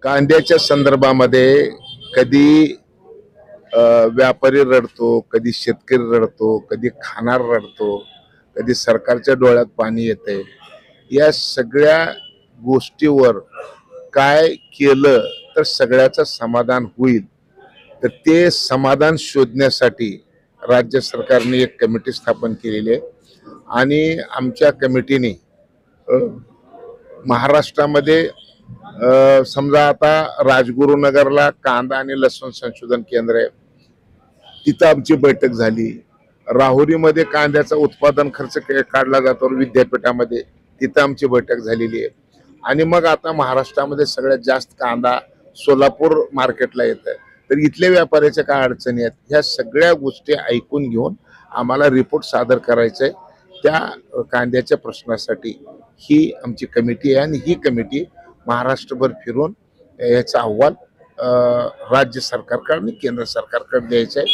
कांद्याच्या संदर्भामध्ये कधी व्यापारी रडतो, कधी शेतकरी रडतो, कधी खाणार रडतो, कधी सरकारच्या डोळ्यात पाणी येते. या सगळ्या गोष्टीवर काय केलं तर सगळ्याचं समाधान होईल, तर ते समाधान शोधण्यासाठी राज्य सरकारने एक कमिटी स्थापन केलेली आहे. आणि आमच्या कमिटीने महाराष्ट्रामध्ये समजा आता राजगुरुनगरला कांदा आणि लसूण संशोधन केंद्र आहे, तिथं आमची बैठक झाली. राहुरीमध्ये कांद्याचा उत्पादन खर्च काढला जातो विद्यापीठामध्ये, तिथं आमची बैठक झालेली आहे. आणि मग आता महाराष्ट्रामध्ये सगळ्यात जास्त कांदा सोलापूर मार्केटला येतं, तर इथल्या व्यापाऱ्याच्या काय अडचणी आहेत ह्या सगळ्या गोष्टी ऐकून घेऊन आम्हाला रिपोर्ट सादर करायचा आहे. त्या कांद्याच्या प्रश्नासाठी ही आमची कमिटी आहे आणि ही कमिटी महाराष्ट्रभर फिरून याचा अहवाल राज्य सरकारकडे आणि केंद्र सरकारकडे द्यायचा आहे.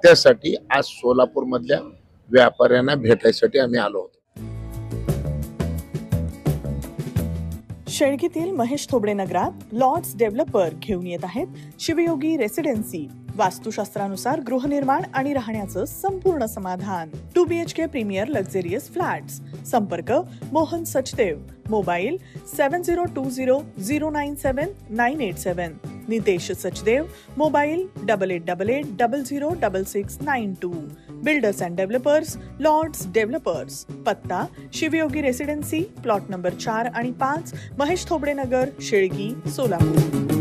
त्यासाठी आज सोलापूर मधल्या व्यापाऱ्यांना भेटायसाठी आम्ही आलो होतो. शेळगीतील महेश थोबडे नगरात लॉर्ड्स डेव्हलपर घेऊन येत आहेत शिवयोगी रेसिडेन्सी. वास्तुशास्त्रानुसार गृहनिर्माण आणि राहण्याचं संपूर्ण समाधान. 2 BHK प्रीमियर लक्झरियस फ्लॅट्स. संपर्क Mohan Sachdev. Mobile 7020097987. Nitesh Sachdev. Mobile 8888006692. Builders and developers lords developers. पत्ता शिवयोगी रेसिडेन्सी, प्लॉट नंबर 4 आणि 5, महेश थोबडे नगर, शेळगी, सोलापूर.